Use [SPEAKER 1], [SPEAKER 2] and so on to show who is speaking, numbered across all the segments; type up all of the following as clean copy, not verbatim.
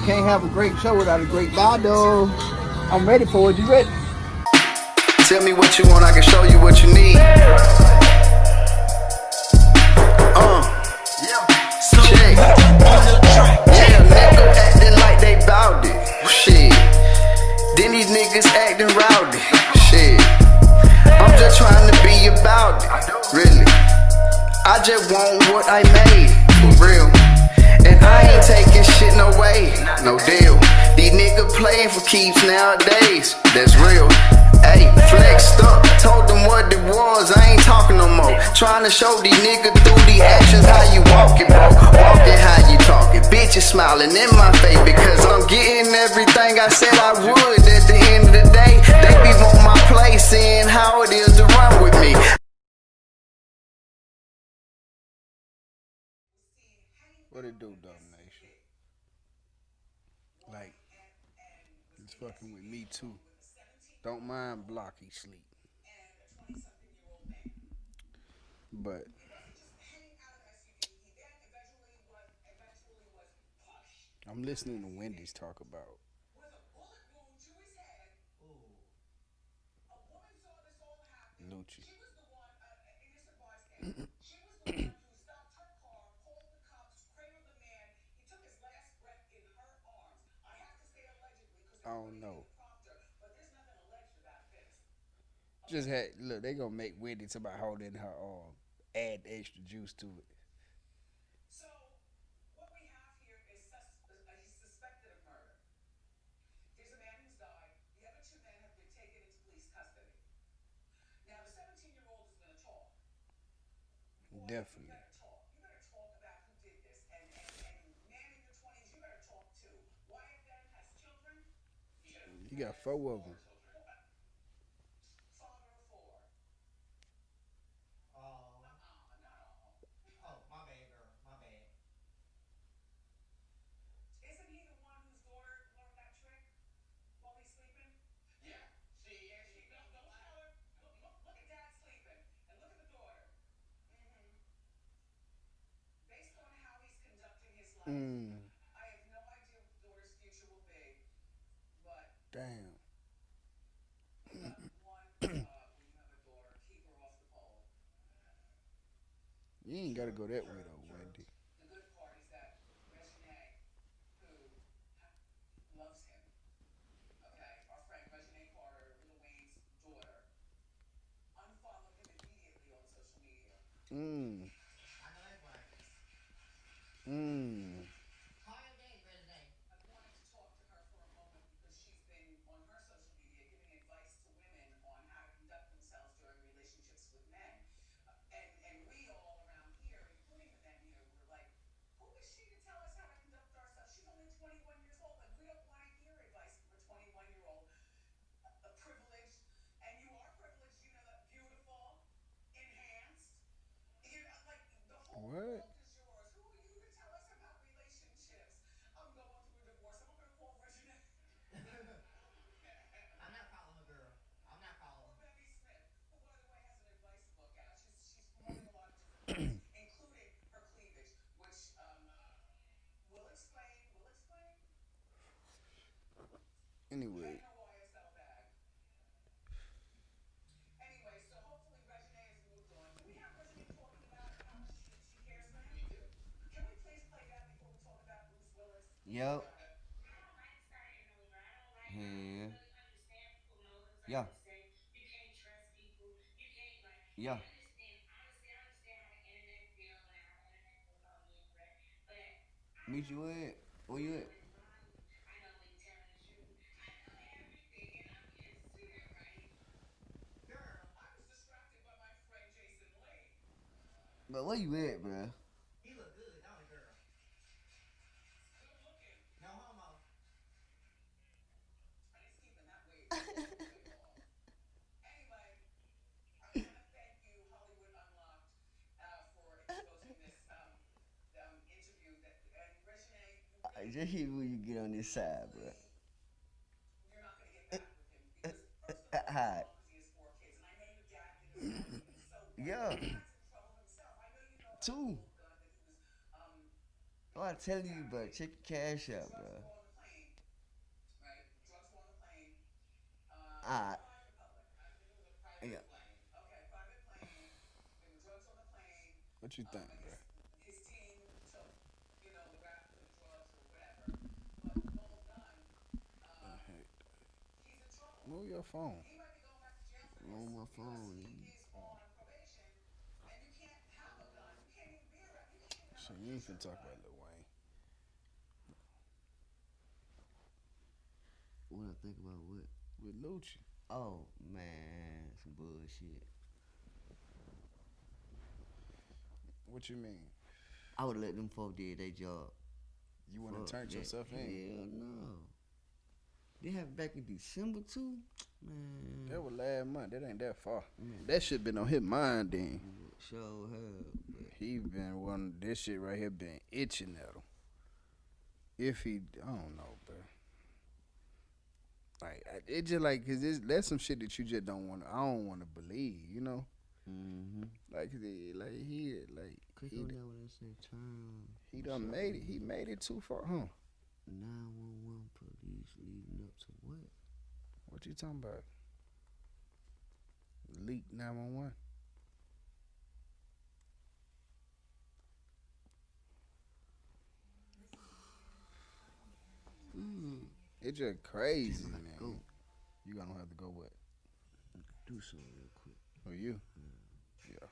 [SPEAKER 1] can't have a great show without a great battle. I'm ready for it. You ready?
[SPEAKER 2] Tell me what you want, I can show you what you need. Check. Yeah, nigga acting like they bout it. Shit. Then these niggas acting rowdy. Shit. I'm just trying to be about it. Really. I just want what I made. For real. And I ain't taking shit no way. No deal. These niggas playing for keeps nowadays. That's real. Ayy, flexed up, told them what it was, I ain't talking no more. Trying to show these niggas through the actions how you walk it, bro. Walking how you talk it. Bitches smiling in my face because I'm getting everything I said I would. At the end of the day, they be want my place, seeing how it is to run with me.
[SPEAKER 1] What it do, Dumb Nation? Like, it's fucking with me too. Don't mind blocky sleep. But I'm listening to Wendy's talk about Lucci. I don't know. Just had look. They gonna make Wendy talk about holding her arm. Add extra juice to it. Definitely. You got four of them. Mm. Damn. You ain't gotta go that way though, Wendy. Mm. Mm. What? Anyway,
[SPEAKER 3] Yep. Yeah. Yeah. Yeah. Meet you at? Where you at? But where you at, bro? Just hit when you get on this side, bro. Hi. Yeah. Two. Oh, I tell you, bro. Check your cash out, bro.
[SPEAKER 1] What you think, bro? Move your phone.
[SPEAKER 3] On my phone.
[SPEAKER 1] So you ain't finna talk about Lil Wayne.
[SPEAKER 3] What I think about what?
[SPEAKER 1] With Lucci.
[SPEAKER 3] Oh man, some bullshit.
[SPEAKER 1] What you mean?
[SPEAKER 3] I would let them folk did their job.
[SPEAKER 1] You wanna
[SPEAKER 3] Fuck
[SPEAKER 1] turn
[SPEAKER 3] that.
[SPEAKER 1] yourself in?
[SPEAKER 3] Hell no. They have it back in December too? Man.
[SPEAKER 1] That was last month. That ain't that far.
[SPEAKER 3] Man.
[SPEAKER 1] That shit been on his mind then.
[SPEAKER 3] Sure have. But
[SPEAKER 1] He been one. This shit right here been itching at him. If he, I don't know, bro. Like it just like cause that's some shit that you just don't want. I don't want to believe, you know. Like
[SPEAKER 3] click on that when they say turn.
[SPEAKER 1] he done made it. He made it too far, huh?
[SPEAKER 3] 911 police leading up to what?
[SPEAKER 1] What you talking about? Leak 911. It's just crazy,
[SPEAKER 3] Damn, I gotta
[SPEAKER 1] man.
[SPEAKER 3] go.
[SPEAKER 1] You gonna have to go what?
[SPEAKER 3] Do something real quick.
[SPEAKER 1] Oh, you? Yeah.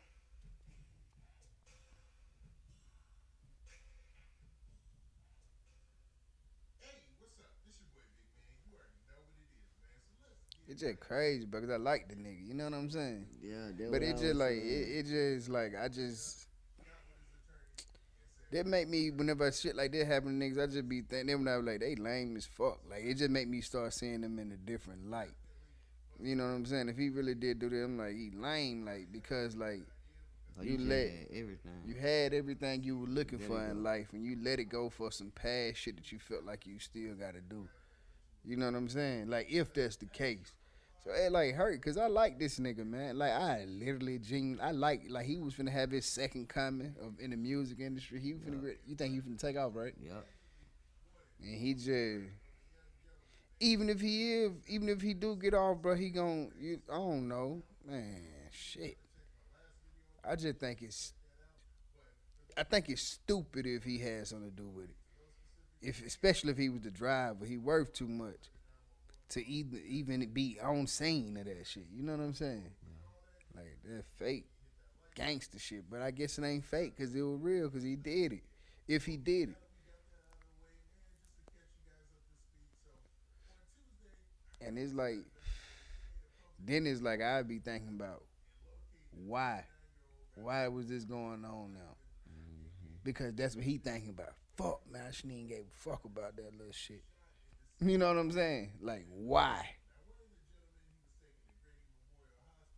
[SPEAKER 1] It's just crazy because I like the nigga. You know what I'm saying?
[SPEAKER 3] Yeah, that
[SPEAKER 1] But
[SPEAKER 3] what I
[SPEAKER 1] it just
[SPEAKER 3] was
[SPEAKER 1] like
[SPEAKER 3] saying.
[SPEAKER 1] it just like I just that make me whenever shit like that happen to niggas, I just be thinking them when I was like they lame as fuck. Like it just make me start seeing them in a different light. You know what I'm saying? If he really did do that, I'm like he lame, like because like
[SPEAKER 3] Oh,
[SPEAKER 1] you
[SPEAKER 3] just
[SPEAKER 1] let
[SPEAKER 3] had everything.
[SPEAKER 1] you had everything you were looking
[SPEAKER 3] Let
[SPEAKER 1] for
[SPEAKER 3] it
[SPEAKER 1] in
[SPEAKER 3] go.
[SPEAKER 1] life, and you let it go for some past shit that you felt like you still got to do. You know what I'm saying? Like if that's the case. So it like hurt because I like this nigga, man. Like I literally genuinely, I like he was finna have his second coming of in the music industry. He was finna you think he finna take off, right?
[SPEAKER 3] Yep.
[SPEAKER 1] And he just even if he do get off, bro, he gon' I don't know, man. Shit. I just think it's stupid if he had something to do with it. If especially if he was the driver, he worth too much to even be on scene of that shit. You know what I'm saying? Like that fake gangster shit. But I guess it ain't fake because it was real because he did it. If he did it. And it's like, then it's like I'd be thinking about why. Why was this going on now? Because that's what he thinking about. Fuck, man, I shouldn't even gave a fuck about that little shit. You know what I'm saying? Like, why?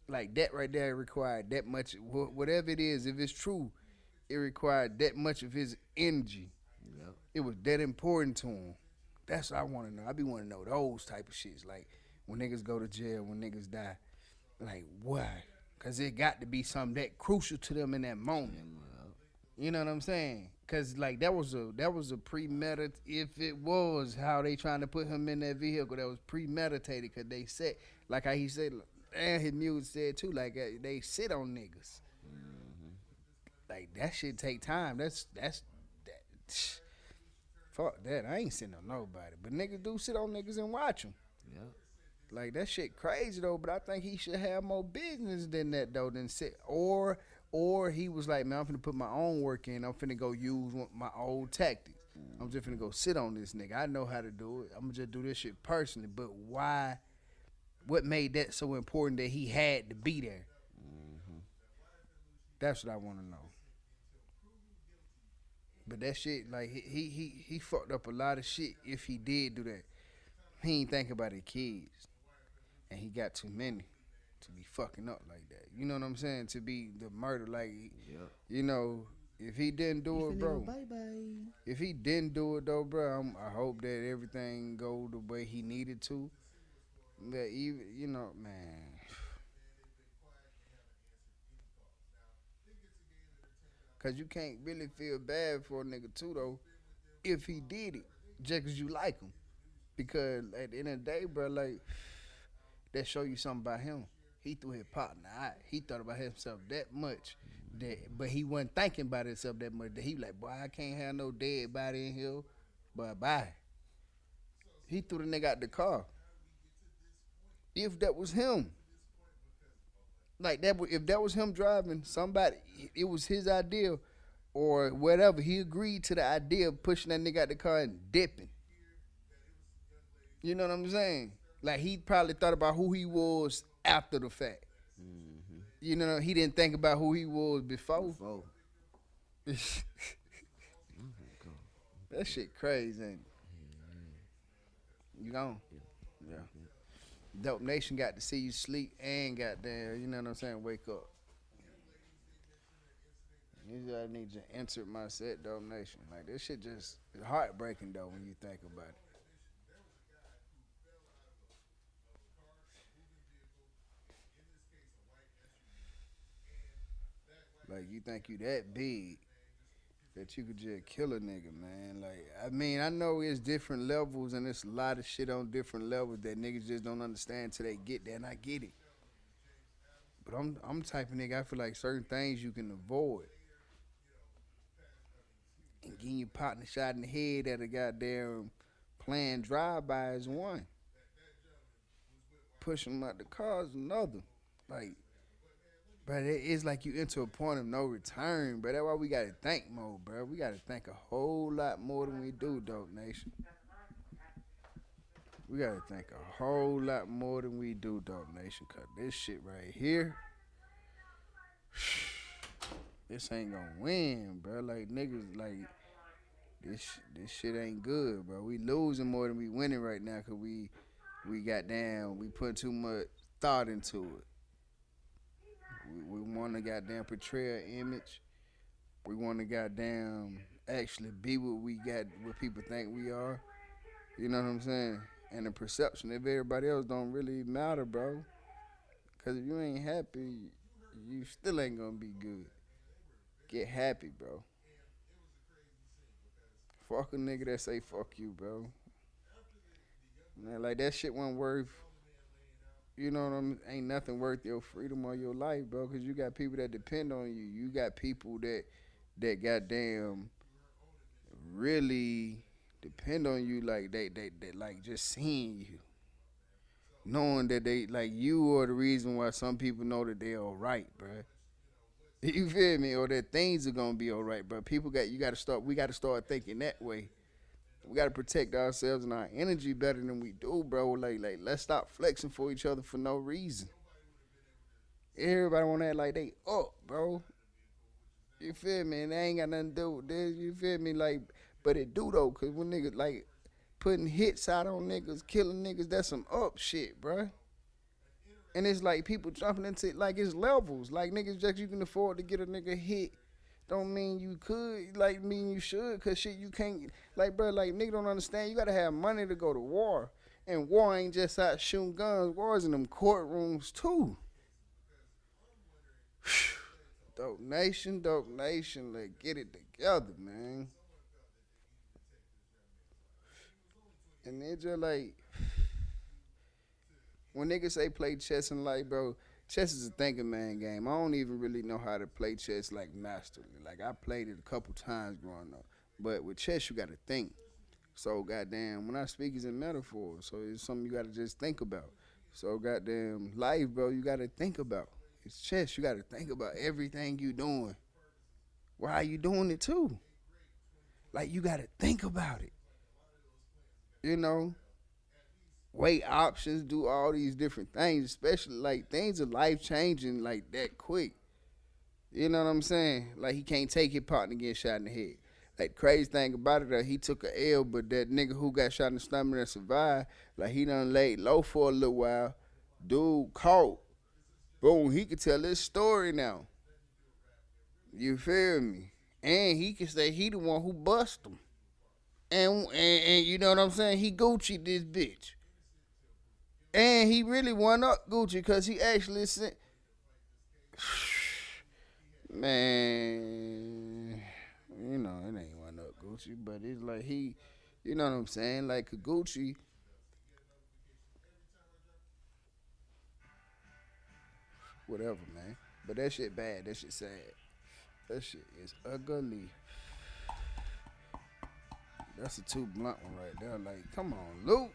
[SPEAKER 1] Like, that right there required that much, whatever it is, if it's true, it required that much of his energy.
[SPEAKER 3] Yep.
[SPEAKER 1] It was that important to him. That's what I want to know. I be want to know those type of shits. Like, when niggas go to jail, when niggas die. Like, why? Because it got to be something that crucial to them in that moment. You know what I'm saying? Cause like that was a premeditated. If it was how they trying to put him in that vehicle, that was premeditated. Cause they said, like how he said, and his music said too, like they sit on niggas. Like that shit take time. That. Fuck that. I ain't sitting on nobody, but niggas do sit on niggas and watch them.
[SPEAKER 3] Yep.
[SPEAKER 1] Like that shit crazy though, but I think he should have more business than that though, than sit or he was like, man, I'm finna put my own work in. I'm finna go use my old tactics. I'm just finna go sit on this nigga. I know how to do it. I'm gonna just do this shit personally. But why? What made that so important that he had to be there? That's what I want to know. But that shit, like he fucked up a lot of shit if he did do that. He ain't think about his kids, and he got too many to be fucking up like that. You know what I'm saying? To be the murder, like,
[SPEAKER 3] Yep.
[SPEAKER 1] you know, if he didn't do it, bro.
[SPEAKER 3] Bye bye.
[SPEAKER 1] If he didn't do it though, bro, I hope that everything go the way he needed to. But even, you know, man, cause you can't really feel bad for a nigga too though, if he did it, just cause you like him. Because at the end of the day, bro, like that show you something about him. He threw his partner out. He thought about himself that much. But he wasn't thinking about himself that much. He like, boy, I can't have no dead body in here. But bye. He threw the nigga out the car. If that was him, like that, if that was him driving, somebody, it was his idea, or whatever. He agreed to the idea of pushing that nigga out the car and dipping. You know what I'm saying? Like he probably thought about who he was after the fact.
[SPEAKER 3] Mm-hmm.
[SPEAKER 1] You know, he didn't think about who he was before. That shit crazy, ain't it? You gone? Yeah. Dope Nation got to see you sleep and got there. You know what I'm saying? Wake up. Usually I need to enter my set, Dope Nation. Like this shit just it's heartbreaking though when you think about it. Like you think you that big that you could just kill a nigga, man. Like I mean, I know it's different levels and it's a lot of shit on different levels that niggas just don't understand till they get there, and I get it. But I'm the type of nigga I feel like certain things you can avoid. And getting your partner shot in the head at a goddamn playing drive-by is one. Pushing them out the car is another. Like, but it's like you into a point of no return, bro. That's why we gotta think more, bro. We gotta think a whole lot more than we do, Dope Nation. We gotta think a whole lot more than we do, Dope Nation, cause this shit right here, this ain't gonna win, bro. Like niggas, like this shit ain't good, bro. We losing more than we winning right now, cause we got down, we put too much thought into it. We want to goddamn portray an image. We want to goddamn actually be what we got, what people think we are. You know what I'm saying? And the perception of everybody else don't really matter, bro. Cause if you ain't happy, you still ain't gonna be good. Get happy, bro. Fuck a nigga that say fuck you, bro. Man, like that shit wasn't worth. You know what I mean? Ain't nothing worth your freedom or your life, bro. Cause you got people that depend on you. You got people that goddamn really depend on you. Like they like just seeing you, knowing that they like you are the reason why some people know that they're alright, bro. You feel me? Or that things are gonna be alright, bro. People got you. Got to start. We got to start thinking that way. We gotta protect ourselves and our energy better than we do, bro. Like let's stop flexing for each other for no reason. Everybody wanna act like they up, bro. You feel me? And they ain't got nothing to do with this. You feel me? Like, but it do though, cause when niggas like putting hits out on niggas, killing niggas, that's some up shit, bro. And it's like people jumping into like it's levels. Like niggas just you can afford to get a nigga hit don't mean you could, like mean you should, cause shit you can't, like bro, like nigga don't understand. You gotta have money to go to war, and war ain't just out shooting guns. War is in them courtrooms too. Dope Nation, like get it together, man. And they just like when niggas say play chess in life, bro, chess is a thinking man game. I don't even really know how to play chess like masterly. Like I played it a couple times growing up, but with chess you got to think. So goddamn, when I speak, it's in metaphor. So it's something you got to just think about. So goddamn, life, bro, you got to think about. It's chess. You got to think about everything you doing. Why you doing it too? Like you got to think about it. You know, weigh options, do all these different things, especially like things are life changing like that quick. You know what I'm saying? Like he can't take his partner getting shot in the head. Like crazy thing about it, he took a L, but that nigga who got shot in the stomach and survived, like he done laid low for a little while. Dude caught. Boom, he could tell his story now. You feel me? And he can say he the one who bust him. And you know what I'm saying? He Gucci this bitch. And he really won up Gucci because he actually sent. Man, you know, it ain't won up Gucci, but it's like he, you know what I'm saying? Like Gucci, whatever, man. But that shit bad. That shit sad. That shit is ugly. That's a too blunt one right there. Like, come on, Luke.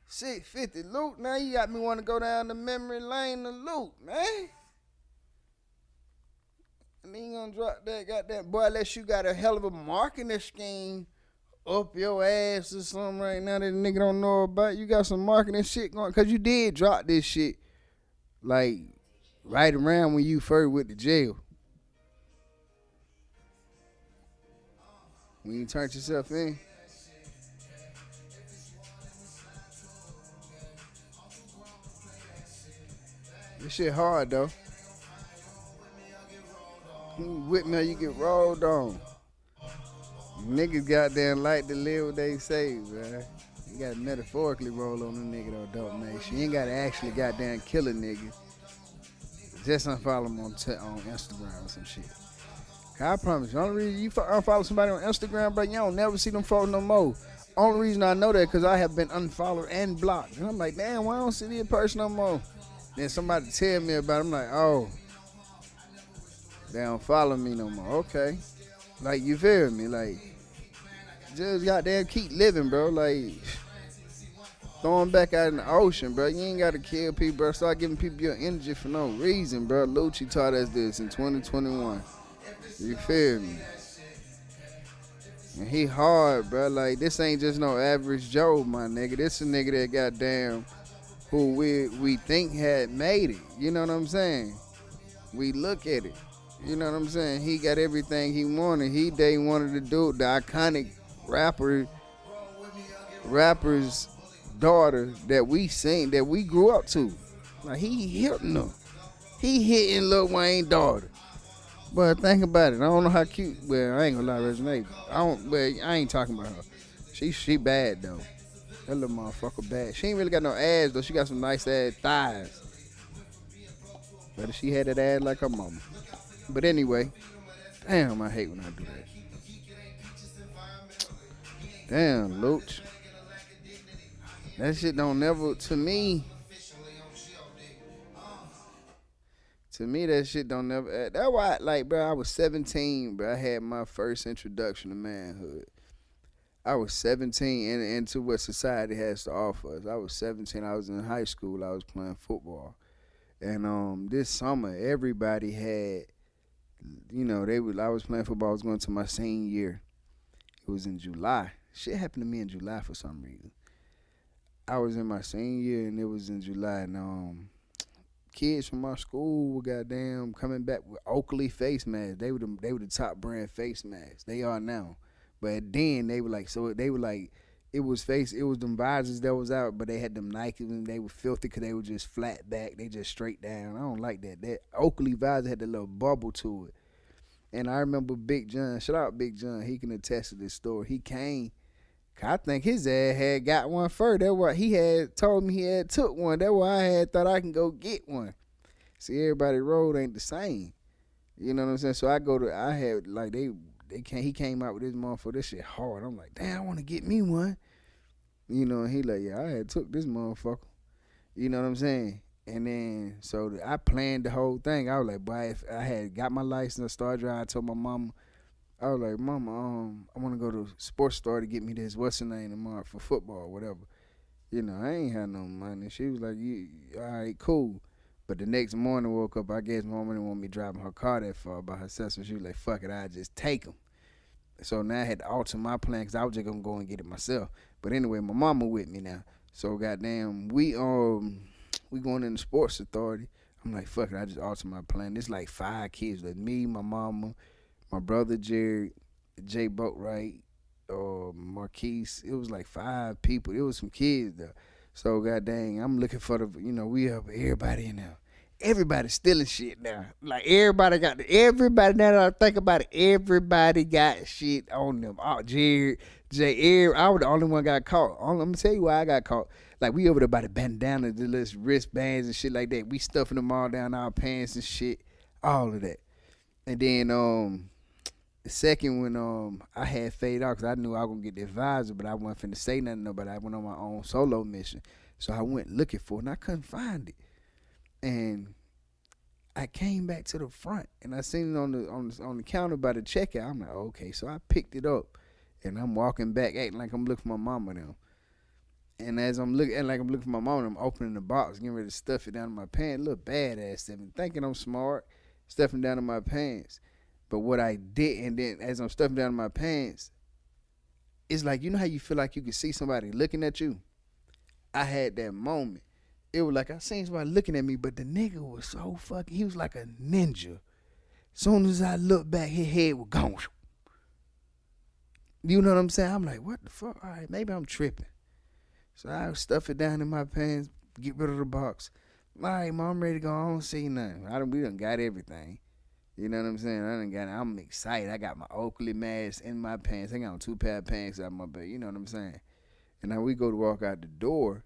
[SPEAKER 1] 650, Luke. Now you got me want to go down the memory lane to Luke, man. And then you gonna drop that goddamn boy unless you got a hell of a marketing scheme up your ass or something right now that the nigga don't know about. You got some marketing shit going, cause you did drop this shit like right around when you first went to jail. When you turned yourself in. This shit hard though. With me, you get rolled on. Niggas goddamn like to live what they say, man. You gotta metaphorically roll on a nigga though, dope man. You ain't gotta actually goddamn kill a nigga. Just unfollow him on Instagram or some shit. I promise you, only reason you unfollow somebody on Instagram, bro, you don't never see them folks no more. Only reason I know that because I have been unfollowed and blocked. And I'm like, damn, why I don't see this person no more? Then somebody tell me about it, I'm like, oh, they don't follow me no more. Okay. Like, you feel me? Like, just goddamn keep living, bro. Like, throwing back out in the ocean, bro. You ain't got to kill people, bro. Start giving people your energy for no reason, bro. Lucci taught us this in 2021. You feel me? And he hard, bro. Like, this ain't just no average Joe, my nigga. This a nigga that goddamn who we think had made it. You know what I'm saying? We look at it. You know what I'm saying? He got everything he wanted. They wanted to do the iconic rapper's daughter that we seen, that we grew up to. Like, he hitting her. He hitting Lil Wayne's daughter. But think about it. I don't know how cute. Well, I ain't gonna lie, resonate. I ain't talking about her. She bad though. That little motherfucker bad. She ain't really got no ass though. She got some nice ass thighs. But she had that ass like her mama. But anyway, damn, I hate when I do that. Damn, Lucci. That shit don't never, to me, that shit don't never, that's why, like, bro, I was 17, bro. I had my first introduction to manhood. I was 17 and into what society has to offer us. I was 17. I was in high school. I was playing football. And this summer, everybody had, I was playing football. I was going to my senior year. It was in July. Shit happened to me in July for some reason. I was in my senior year, and it was in July. And kids from our school were goddamn coming back with Oakley face masks. They were the top brand face masks. They are now. But then they were like, it was them visors that was out, but they had them Nikes and they were filthy because they were just flat back. They just straight down. I don't like that. That Oakley visor had a little bubble to it. And I remember Big John. Shout out Big John. He can attest to this story. He came. I think his ass had got one first. That's why he had told me he had took one. That's why I had thought I can go get one. See, everybody's road ain't the same. You know what I'm saying? So he came out with this motherfucker. This shit hard. I'm like, damn, I want to get me one. And he like, yeah, I had took this motherfucker. You know what I'm saying? And then, so I planned the whole thing. I was like, boy, if I had got my license, I started driving. I told my mama, I was like, mama, I want to go to the sports store to get me this, what's the name tomorrow for football or whatever. I ain't had no money. She was like, all right, cool. But the next morning, woke up, I guess mama didn't want me driving her car that far by herself, so she was like, fuck it, I'll just take them. So now I had to alter my plan because I was just going to go and get it myself. But anyway, my mama with me now. So goddamn, we going in the sports authority. I'm like, fuck it, I just altered my plan. There's like 5 kids, like me, my mama, my brother Jared, Jay Boatwright, Marquise. It was like 5 people. It was some kids though. So goddamn, I'm looking for we have everybody in there. Everybody's stealing shit now. Like everybody now that I think about it, everybody got shit on them. Oh, Jared, Jay, I was the only one got caught. Let me tell you why I got caught. Like we over there by the bandana, the little wristbands and shit like that. We stuffing them all down our pants and shit. All of that. And then the second one, I had faded out because I knew I was gonna get the advisor, but I wasn't finna say nothing to nobody. I went on my own solo mission. So I went looking for it and I couldn't find it. And I came back to the front and I seen it on the counter by the checkout. I'm like, okay, so I picked it up and I'm walking back, acting like I'm looking for my mama now. And as I'm looking, like I'm looking for my mama, I'm opening the box, getting ready to stuff it down in my pants. Little badass stuffing, thinking I'm smart, stuffing down in my pants. But what I did, and then as I'm stuffing down in my pants, it's like, you know how you feel like you can see somebody looking at you? I had that moment. It was like I seen somebody looking at me, but the nigga was so fucking, he was like a ninja. Soon as I looked back, his head was gone. You know what I'm saying? I'm like, what the fuck? All right, maybe I'm tripping. So I stuff it down in my pants, get rid of the box. All right, Mom, I'm ready to go. I don't see nothing. We done got everything. You know what I'm saying? I'm excited. I got my Oakley mask in my pants. I got on 2 pair of pants out my bed. You know what I'm saying? And now we go to walk out the door.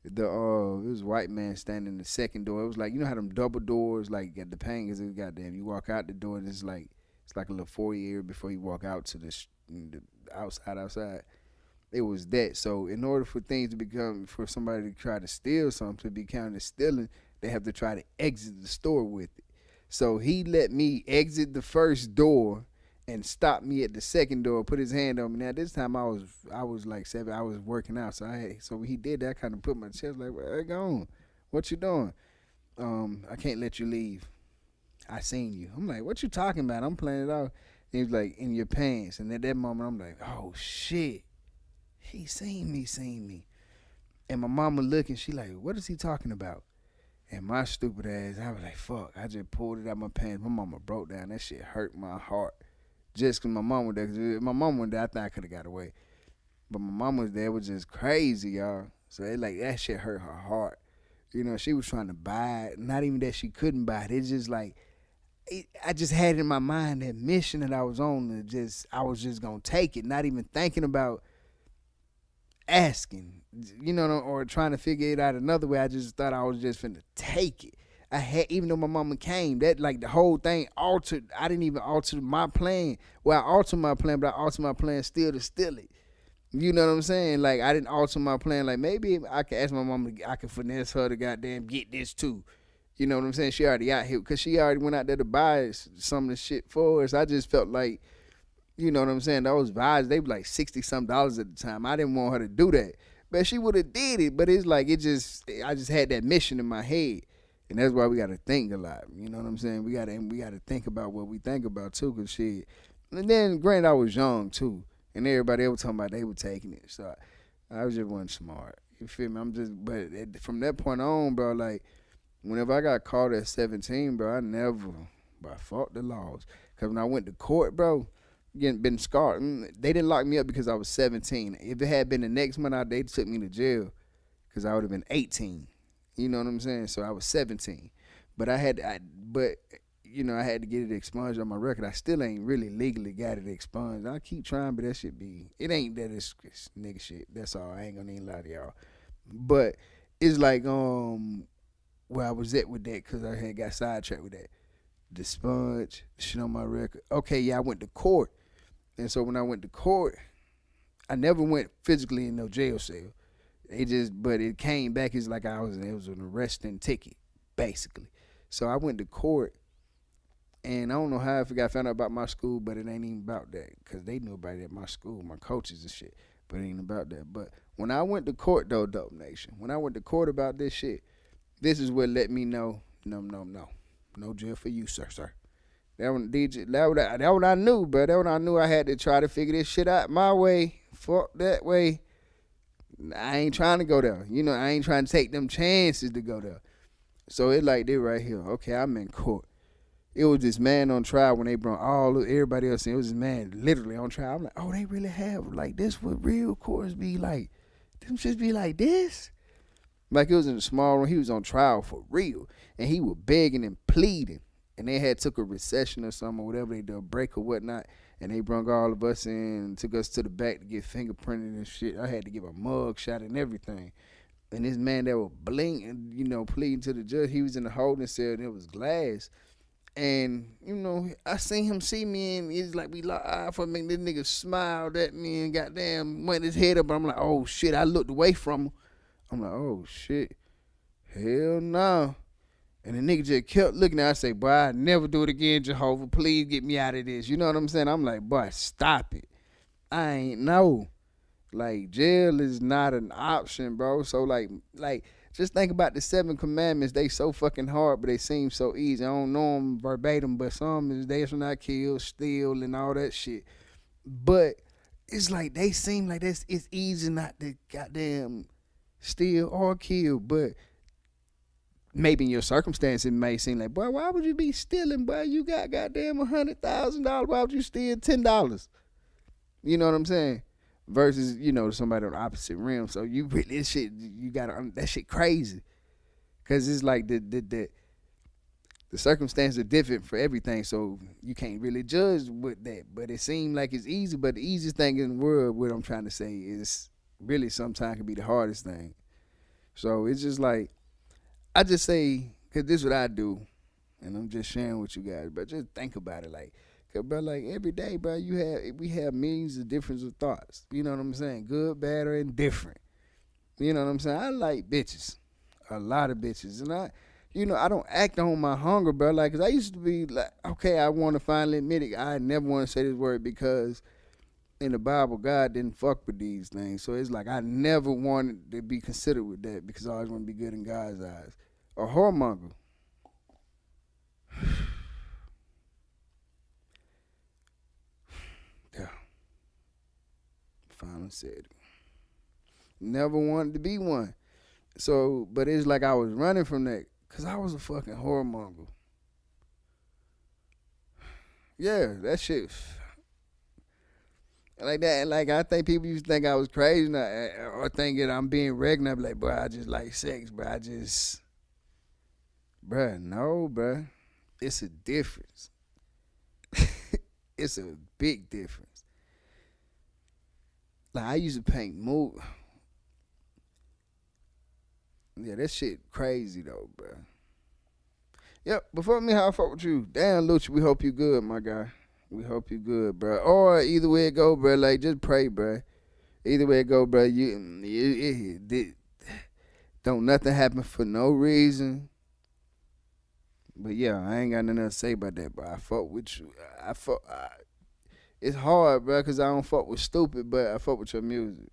[SPEAKER 1] It was a white man standing in the second door. It was like, you know how them double doors, like at the paintings, it goddamn, you walk out the door and it's like a little foyer area before you walk out to the outside. It was that. So in order for things to become, for somebody to try to steal something to be counted as stealing, they have to try to exit the store with it. So he let me exit the first door and stopped me at the second door, put his hand on me. Now this time I was like 7, I was working out, so when he did that, I kind of put my chest like, well, hey, go on, what you doing? I can't let you leave. I seen you. I'm like, what you talking about? I'm playing it off. And he was like, in your pants. And at that moment, I'm like, oh shit, he seen me. And my mama looking, she like, what is he talking about? And my stupid ass, I was like, fuck, I just pulled it out my pants. My mama broke down. That shit hurt my heart. Just because my mom was there. Cause if my mom was there, I think I could have got away. But my mom was there. It was just crazy, y'all. So it like, that shit hurt her heart. You know, she was trying to buy it. Not even that she couldn't buy it. It's just like, I just had in my mind that mission that I was on. I was just going to take it. Not even thinking about asking, you know, or trying to figure it out another way. I just thought I was just finna take it. Even though my mama came, that like the whole thing altered. I didn't even alter my plan. Well, I altered my plan, but I altered my plan still to steal it. You know what I'm saying? Like, I didn't alter my plan. Like, maybe I could ask my mama, I could finesse her to goddamn get this too. You know what I'm saying? She already out here, because she already went out there to buy some of the shit for us. I just felt like, you know what I'm saying, those vibes, they were like $60-some at the time. I didn't want her to do that. But she would have did it. But it's like, I just had that mission in my head. And that's why we got to think a lot. You know what I'm saying? We got to think about what we think about, too, because shit. And then, granted, I was young, too. And everybody else talking about they were taking it. So I was just wasn't smart. You feel me? But from that point on, bro, like, whenever I got caught at 17, bro, I fought the laws. Because when I went to court, bro, been scarred. They didn't lock me up because I was 17. If it had been the next month, they took me to jail because I would have been 18. You know what I'm saying? So I was 17. But I had to get it expunged on my record. I still ain't really legally got it expunged. I keep trying, but that shit it ain't that it's nigga shit. That's all. I ain't gonna even lie to y'all. But it's like, where I was at with that, because I had got sidetracked with that. The sponge, shit on my record. Okay, yeah, I went to court. And so when I went to court, I never went physically in no jail cell. But it came back as like it was an arresting ticket, basically. So I went to court, and I don't know how I found out about my school, but it ain't even about that, because they knew about it at my school, my coaches and shit, but it ain't about that. But when I went to court, though, Dope Nation, when I went to court about this shit, this is what let me know, no jail for you, sir. That what I knew, bro. That what I knew. I had to try to figure this shit out my way. Fuck that way. I ain't trying to go there. You know, I ain't trying to take them chances to go there. So it like this right here. Okay, I'm in court. It was this man on trial when they brought everybody else in. It was this man literally on trial. I'm like, oh, they really have, like, this what real courts be like. Them shits be like this? Like, it was in a small room. He was on trial for real. And he was begging and pleading. And they had took a recession or something, or whatever they do, a break or whatnot. And they brung all of us in and took us to the back to get fingerprinted and shit. I had to give a mug shot and everything. And this man that was blinking, pleading to the judge, he was in the holding cell and it was glass. And, I seen him see me, and it's like we locked eyes for me. This nigga smiled at me and goddamn went his head up. I'm like, oh shit. I looked away from him. I'm like, oh shit. Hell no. And the nigga just kept looking at me. I say, boy, I never do it again, Jehovah. Please get me out of this. You know what I'm saying? I'm like, boy, stop it. I ain't know. Like, jail is not an option, bro. So, like, just think about the 7 commandments. They so fucking hard, but they seem so easy. I don't know them verbatim, but some is they shall not kill, steal, and all that shit. But it's like they seem like it's easy not to goddamn steal or kill, but maybe in your circumstance it may seem like, boy, why would you be stealing, boy? You got goddamn $100,000. Why would you steal $10? You know what I'm saying? Versus, you know, somebody on the opposite rim. So you really, this shit, you gotta, that shit crazy. Cause it's like the circumstances are different for everything, so you can't really judge with that. But it seems like it's easy, but the easiest thing in the world, what I'm trying to say, is really sometimes can be the hardest thing. So it's just like, I just say, cause this is what I do, and I'm just sharing with you guys, but just think about it, like, cause bro, like every day, bro, we have millions of difference of thoughts. You know what I'm saying? Good, bad, or indifferent. You know what I'm saying? I like bitches, a lot of bitches, and I don't act on my hunger, bro. Like, cause I used to be like, okay, I want to finally admit it. I never want to say this word because in the Bible, God didn't fuck with these things. So it's like I never wanted to be considered with that because I always want to be good in God's eyes. A whoremonger. Yeah. Finally said it. Never wanted to be one. So, but it's like I was running from that because I was a fucking whoremonger. Yeah, that shit. Like that, and like I think people used to think I was crazy now, or thinking I'm being regular. I'm like, bro, I just like sex, bro. Bruh, no, bruh. It's a difference. It's a big difference. Like I used to paint mood. Yeah, that shit crazy though, bruh. Yep, before me, how I fuck with you. Damn, Lucci, we hope you good, my guy. We hope you good, bruh. Or either way it go, bruh, like just pray, bruh. Either way it go, bruh, don't nothing happen for no reason. But yeah, I ain't got nothing to say about that, bro. I fuck with you. It's hard, bro, because I don't fuck with stupid, but I fuck with your music.